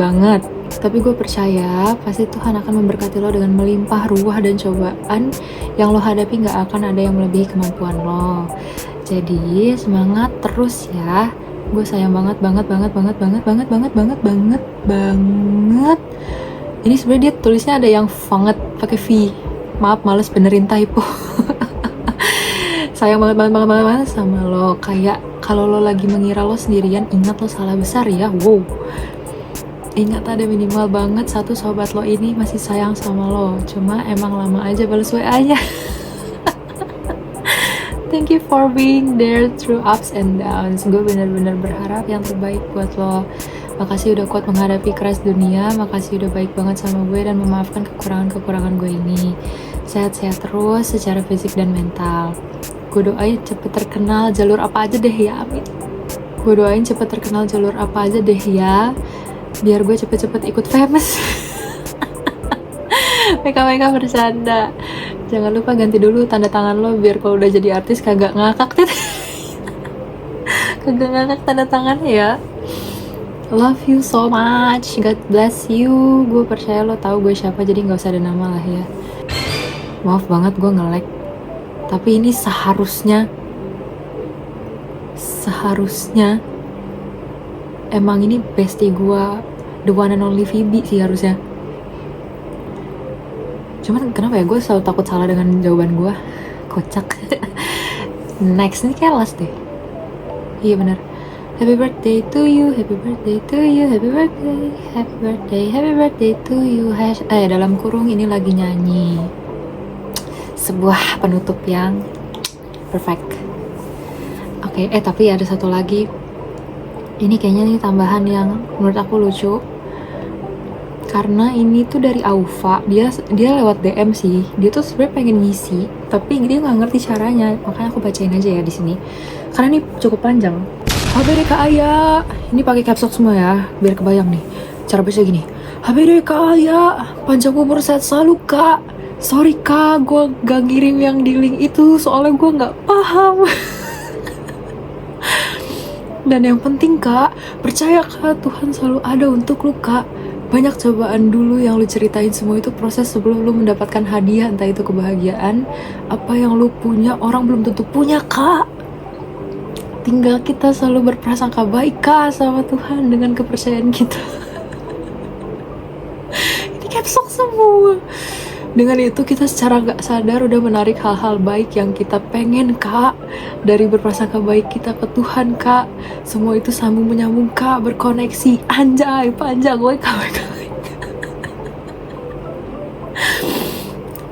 Tapi gue percaya pasti Tuhan akan memberkati lo dengan melimpah ruah dan cobaan yang lo hadapi gak akan ada yang melebihi kemampuan lo. Jadi semangat terus ya. Gue sayang banget. Ini sebenarnya dia tulisnya ada yang banget pakai V. Maaf, males benerin typo. Sayang banget sama lo. Kayak kalau lo lagi mengira lo sendirian, ingat lo salah besar ya. Wow. Ingat ada minimal banget satu sobat lo ini masih sayang sama lo. Cuma emang lama aja balas WA-nya. Thank you for being there through ups and downs. Gue bener-bener berharap yang terbaik buat lo. Makasih udah kuat menghadapi keras dunia. Makasih udah baik banget sama gue dan memaafkan kekurangan-kekurangan gue ini. Sehat-sehat terus secara fisik dan mental. Gue doain cepet terkenal jalur apa aja deh ya, amin. Gue doain cepet terkenal jalur apa aja deh ya, biar gue cepet-cepet ikut famous. Mereka bercanda. Jangan lupa ganti dulu tanda tangan lo biar kalau udah jadi artis kagak ngakak. Kagak ngakak tanda tangannya ya. Love you so much, God bless you. Gue percaya lo tahu gue siapa, jadi nggak usah ada nama lah ya. Maaf banget gue nge-lag, tapi ini seharusnya emang ini bestie gue, the one and only Phoebe sih harusnya. Cuman kenapa ya gue selalu takut salah dengan jawaban gue, kocak. Next, ini kayak last deh. Iya bener. Happy birthday to you, happy birthday to you, happy birthday, happy birthday, happy birthday to you. Dalam kurung ini lagi nyanyi. Sebuah penutup yang perfect. Oke, tapi ada satu lagi. Ini kayaknya nih tambahan yang menurut aku lucu. Karena ini tuh dari Aufa, dia lewat DM sih. Dia tuh sebenarnya pengen ngisi, tapi dia nggak ngerti caranya. Makanya aku bacain aja ya di sini. Karena ini cukup panjang. HBD Kak Aya, ini pakai caps lock semua ya, biar kebayang nih. Cara baca gini. HBD Kak Aya, panjang umur sehat selalu Kak. Sorry Kak, gue gak ngirim yang di link itu soalnya gue nggak paham. Dan yang penting Kak, percaya Kak, Tuhan selalu ada untuk lu Kak. Banyak cobaan dulu yang lu ceritain, semua itu proses sebelum lu mendapatkan hadiah, entah itu kebahagiaan. Apa yang lu punya orang belum tentu punya Kak. Tinggal kita selalu berprasangka baik Kak sama Tuhan dengan kepercayaan kita. Ini caps lock semua. Dengan itu kita secara gak sadar udah menarik hal-hal baik yang kita pengen Kak. Dari berprasangka baik kita ke Tuhan Kak. Semua itu sambung menyambung Kak, berkoneksi. Anjay, panjang gue Kak.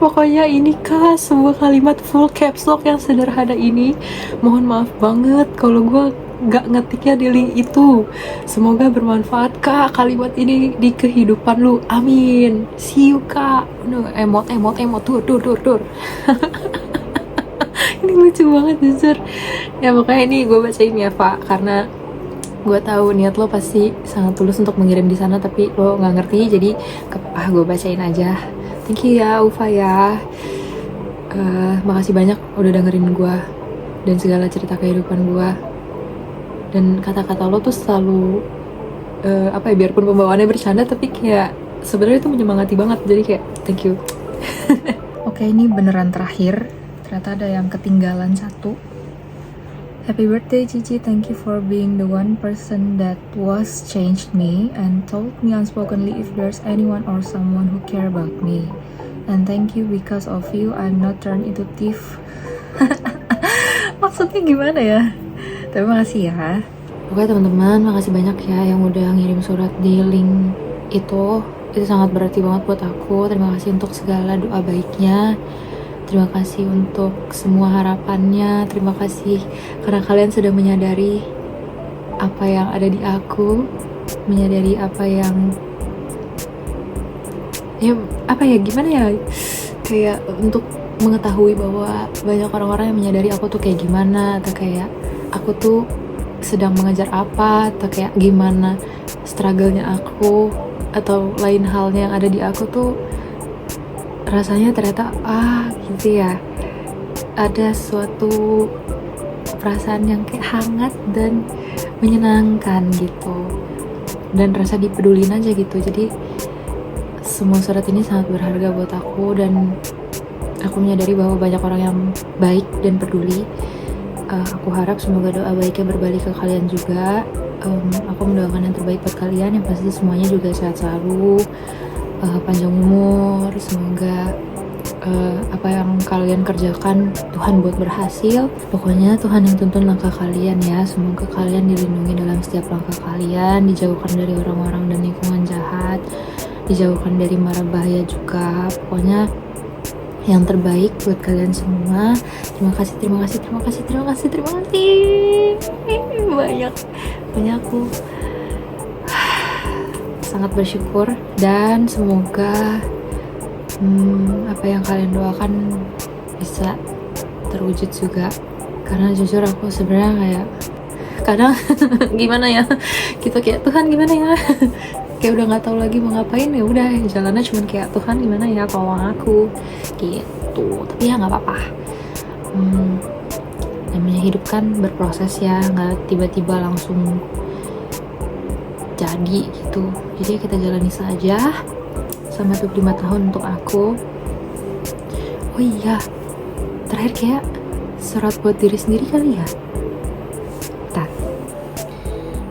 Pokoknya ini Kak, sebuah kalimat full caps lock yang sederhana ini. Mohon maaf banget kalau gue gak ngetiknya di link itu. Semoga bermanfaat Kak kalimat ini di kehidupan lu. Amin. See you Kak. Emot tur. Ini lucu banget jujur. Ya makanya ini gue bacain ya Pak, karena gue tahu niat lo pasti sangat tulus untuk mengirim di sana, tapi lo nggak ngerti, jadi gue bacain aja. Thank you ya Ufa ya. Makasih banyak udah dengerin gue dan segala cerita kehidupan gue. Dan kata-kata lo tuh selalu biarpun pembawaannya bercanda, tapi kayak sebenarnya itu menyemangati banget. Jadi kayak thank you. Oke, ini beneran terakhir. Ternyata ada yang ketinggalan satu. Happy birthday Cici, thank you for being the one person that was changed me and told me unspokenly if there's anyone or someone who care about me. And thank you, because of you I'm not turned into thief. Maksudnya gimana ya? Terima kasih ya. Oke teman-teman, makasih banyak ya yang udah ngirim surat di link itu. Itu sangat berarti banget buat aku. Terima kasih untuk segala doa baiknya. Terima kasih untuk semua harapannya. Terima kasih karena kalian sudah menyadari apa yang ada di aku, menyadari apa yang gimana ya, kayak untuk mengetahui bahwa banyak orang-orang yang menyadari aku tuh kayak gimana, atau kayak aku tuh sedang mengejar apa, atau kayak gimana struggle-nya aku, atau lain halnya yang ada di aku tuh. Rasanya ternyata gitu ya, ada suatu perasaan yang kayak hangat dan menyenangkan gitu, dan rasa dipedulin aja gitu. Jadi semua surat ini sangat berharga buat aku, dan aku menyadari bahwa banyak orang yang baik dan peduli. Aku harap semoga doa baiknya berbalik ke kalian juga. Aku mendoakan yang terbaik buat kalian, yang pasti semuanya juga sehat selalu, panjang umur. Semoga apa yang kalian kerjakan Tuhan buat berhasil. Pokoknya Tuhan yang tuntun langkah kalian ya. Semoga kalian dilindungi dalam setiap langkah kalian, dijauhkan dari orang-orang dan lingkungan jahat, dijauhkan dari mara bahaya juga. Pokoknya yang terbaik buat kalian semua. Terima kasih banyak aku sangat bersyukur, dan semoga apa yang kalian doakan bisa terwujud juga. Karena jujur aku sebenarnya kayak kadang gimana ya, kita kayak Tuhan gimana ya, kayak udah nggak tahu lagi mau ngapain, ya udah jalannya cuman kayak Tuhan gimana ya tolong aku gitu. Tapi ya nggak apa-apa, namanya hidup kan berproses ya, nggak tiba-tiba langsung jadi gitu. Jadi kita jalani saja sama 25 tahun untuk aku. Oh iya, terakhir kayak surat buat diri sendiri kali ya. Bentar.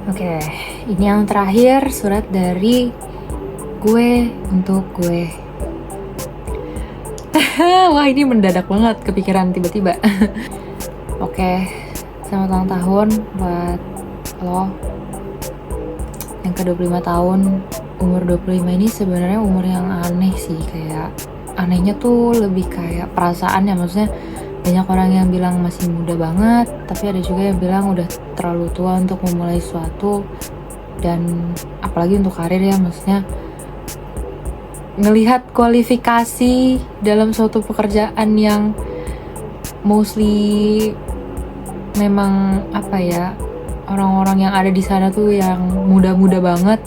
Oke, ini yang terakhir surat dari gue untuk gue. Wah, ini mendadak banget kepikiran tiba-tiba. Oke, selamat ulang tahun buat lo yang ke 25 tahun. Umur 25 ini sebenarnya umur yang aneh sih, kayak anehnya tuh lebih kayak perasaan ya, maksudnya banyak orang yang bilang masih muda banget, tapi ada juga yang bilang udah terlalu tua untuk memulai sesuatu, dan apalagi untuk karir ya, maksudnya ngelihat kualifikasi dalam suatu pekerjaan yang mostly memang apa ya, orang-orang yang ada di sana tuh yang muda-muda banget.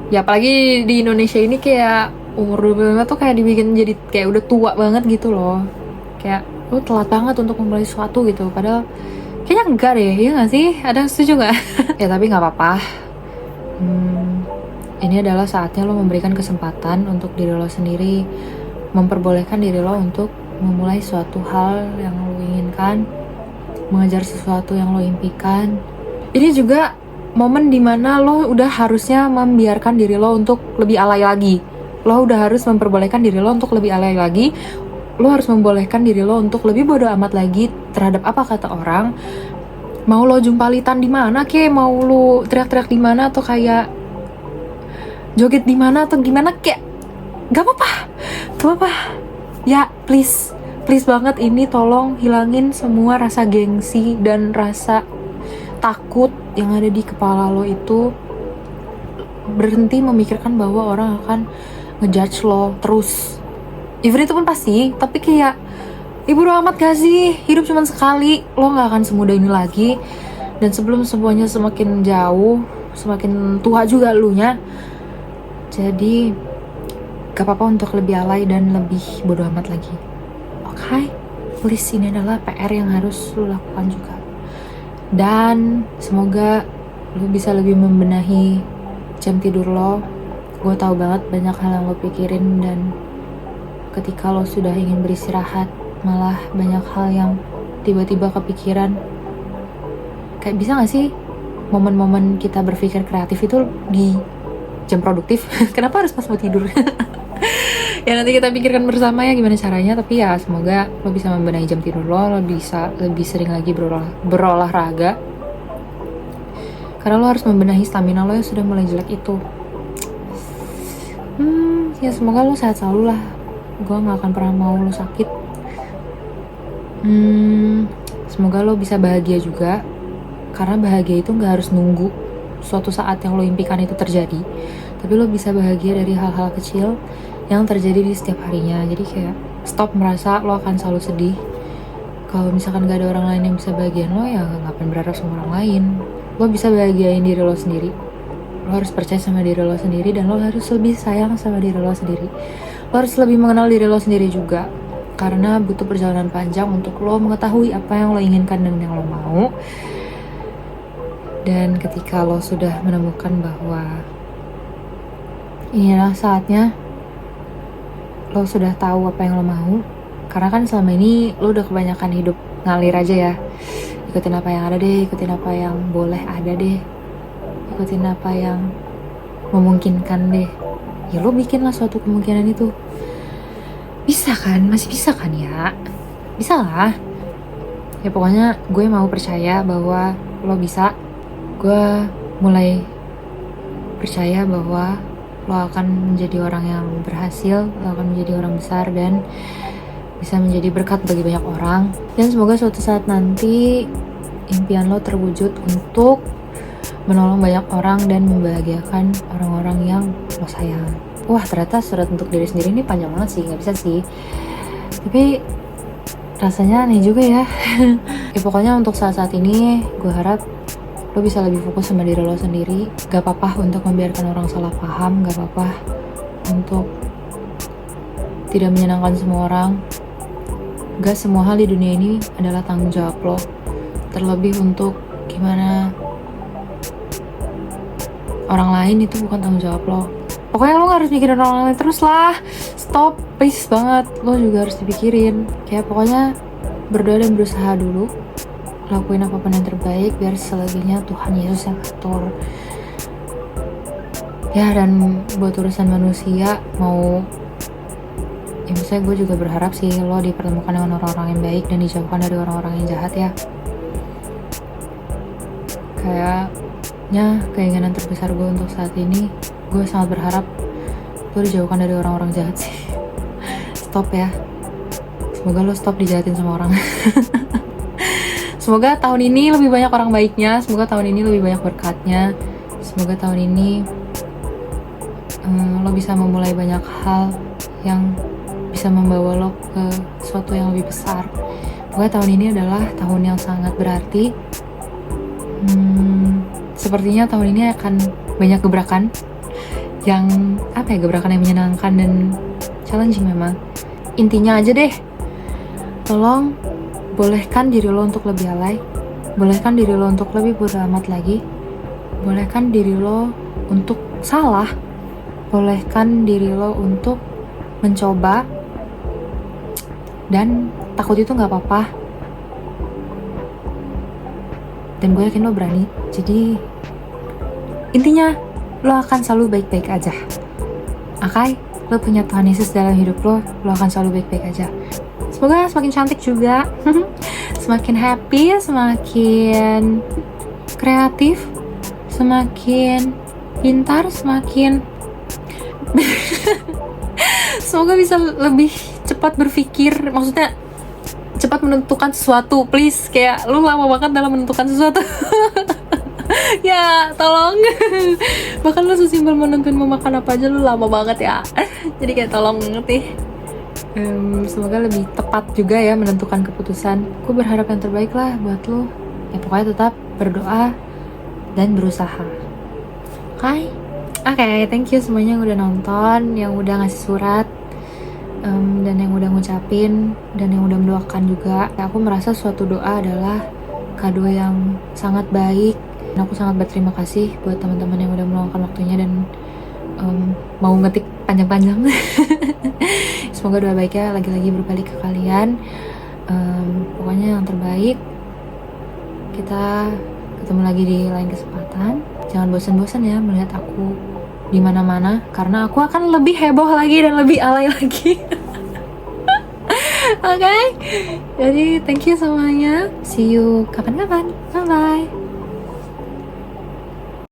Ya apalagi di Indonesia ini kayak umur 25 tuh kayak dibikin jadi kayak udah tua banget gitu loh. Kayak lu telat banget untuk memulai sesuatu gitu. Padahal kayaknya enggak deh, ya gak sih? Ada yang setuju gak? Ya tapi gak apa-apa. Ini adalah saatnya lo memberikan kesempatan untuk diri lo sendiri, memperbolehkan diri lo untuk memulai suatu hal yang lo inginkan, mengejar sesuatu yang lo impikan. Ini juga momen dimana lo udah harusnya membiarkan diri lo untuk lebih alay lagi. Lo udah harus memperbolehkan diri lo untuk lebih alay lagi. Lo harus membolehkan diri lo untuk lebih bodo amat lagi terhadap apa kata orang. Mau lo jumpalitan di mana kek, mau lo teriak-teriak di mana atau kayak joget di mana atau gimana kek, gak apa-apa, gak apa-apa. Ya please banget, ini tolong hilangin semua rasa gengsi dan rasa takut yang ada di kepala lo itu. Berhenti memikirkan bahwa orang akan ngejudge lo terus. Even itu pun pasti, tapi kayak ibu amat gak sih, hidup cuma sekali, lo gak akan semudah ini lagi. Dan sebelum semuanya semakin jauh, semakin tua juga elunya, jadi gak apa-apa untuk lebih alay dan lebih bodo amat lagi. Oke? Please, ini adalah PR yang harus lo lakukan juga. Dan semoga lo bisa lebih membenahi jam tidur lo. Gue tahu banget banyak hal yang lo pikirin, dan ketika lo sudah ingin beristirahat malah banyak hal yang tiba-tiba kepikiran. Kayak bisa gak sih momen-momen kita berpikir kreatif itu di jam produktif? Kenapa harus pas mau tidur? Ya nanti kita pikirkan bersama ya gimana caranya. Tapi ya semoga lo bisa membenahi jam tidur lo bisa lebih sering lagi berolahraga, karena lo harus membenahi stamina lo yang sudah mulai jelek itu. Ya semoga lo sehat selalu lah. Gue gak akan pernah mau lo sakit. Semoga lo bisa bahagia juga, karena bahagia itu gak harus nunggu suatu saat yang lo impikan itu terjadi, tapi lo bisa bahagia dari hal-hal kecil yang terjadi di setiap harinya. Jadi kayak stop merasa lo akan selalu sedih. Kalau misalkan gak ada orang lain yang bisa bahagiain lo, ya ngapain berharap sama orang lain. Lo bisa bahagiain diri lo sendiri. Lo harus percaya sama diri lo sendiri, dan lo harus lebih sayang sama diri lo sendiri. Lo harus lebih mengenal diri lo sendiri juga, karena butuh perjalanan panjang untuk lo mengetahui apa yang lo inginkan dan yang lo mau. Dan ketika lo sudah menemukan bahwa inilah saatnya, lo sudah tahu apa yang lo mau. Karena kan selama ini lo udah kebanyakan hidup ngalir aja ya, ikutin apa yang ada deh, ikutin apa yang boleh ada deh, ikutin apa yang memungkinkan deh. Ya lo bikinlah suatu kemungkinan itu. Bisa kan? Masih bisa kan ya? Bisa lah. Ya pokoknya gue mau percaya bahwa lo bisa. Gue mulai percaya bahwa lo akan menjadi orang yang berhasil, lo akan menjadi orang besar dan bisa menjadi berkat bagi banyak orang. Dan semoga suatu saat nanti impian lo terwujud untuk menolong banyak orang dan membahagiakan orang-orang yang lo sayang. Wah, ternyata surat untuk diri sendiri ini panjang banget sih, gak bisa sih. Tapi rasanya aneh juga ya. Ya pokoknya untuk saat-saat ini gue harap lo bisa lebih fokus sama diri lo sendiri. Gak apa-apa untuk membiarkan orang salah paham, gak apa-apa untuk tidak menyenangkan semua orang. Gak semua hal di dunia ini adalah tanggung jawab lo. Terlebih untuk gimana orang lain itu bukan tanggung jawab lo. Pokoknya lo gak harus mikirin orang lain terus lah. Stop, please banget. Lo juga harus dipikirin. Kayak pokoknya berdoa dan berusaha dulu. Lakuin apapun yang terbaik biar selebihnya Tuhan Yesus yang atur. Ya, dan buat urusan manusia mau, ya misalnya gue juga berharap sih lo dipertemukan dengan orang-orang yang baik dan dijauhkan dari orang-orang yang jahat ya. Kayaknya keinginan terbesar gue untuk saat ini, gue sangat berharap lo dijauhkan dari orang-orang jahat sih. Stop ya. Semoga lo stop dijahatin sama orang. Semoga tahun ini lebih banyak orang baiknya. Semoga tahun ini lebih banyak berkatnya. Semoga tahun ini lo bisa memulai banyak hal yang bisa membawa lo ke sesuatu yang lebih besar. Pokoknya tahun ini adalah tahun yang sangat berarti. Sepertinya tahun ini akan banyak gebrakan yang gebrakan yang menyenangkan dan challenging memang. Intinya aja deh, tolong bolehkan diri lo untuk lebih alay, bolehkan diri lo untuk lebih bodo amat lagi, bolehkan diri lo untuk salah, bolehkan diri lo untuk mencoba, dan takut itu gak apa-apa. Dan gue yakin lo berani. Jadi intinya lo akan selalu baik-baik aja. Oke? Lo punya Tuhan Yesus dalam hidup lo akan selalu baik-baik aja. Semoga semakin cantik juga. Semakin happy, semakin kreatif, semakin pintar, semakin semoga bisa lebih cepat berpikir. Maksudnya cepat menentukan sesuatu, please. Kayak lu lama banget dalam menentukan sesuatu. Ya tolong. Bahkan lu sesimpel menentuin mau makan apa aja lu lama banget ya. Jadi kayak tolong ngerti. Semoga lebih tepat juga ya menentukan keputusan. Gue berharap yang terbaik lah buat lo. Ya pokoknya tetap berdoa dan berusaha. Oke, thank you semuanya yang udah nonton, yang udah ngasih surat, dan yang udah ngucapin, dan yang udah mendoakan juga. Aku merasa suatu doa adalah kado yang sangat baik. Dan aku sangat berterima kasih buat teman-teman yang udah meluangkan waktunya dan mau ngetik panjang-panjang. Semoga doa baiknya lagi-lagi berbalik ke kalian. Pokoknya yang terbaik. Kita ketemu lagi di lain kesempatan. Jangan bosan-bosan ya melihat aku di mana-mana, karena aku akan lebih heboh lagi dan lebih alay lagi. Oke? Jadi thank you semuanya. See you kapan-kapan. Bye-bye.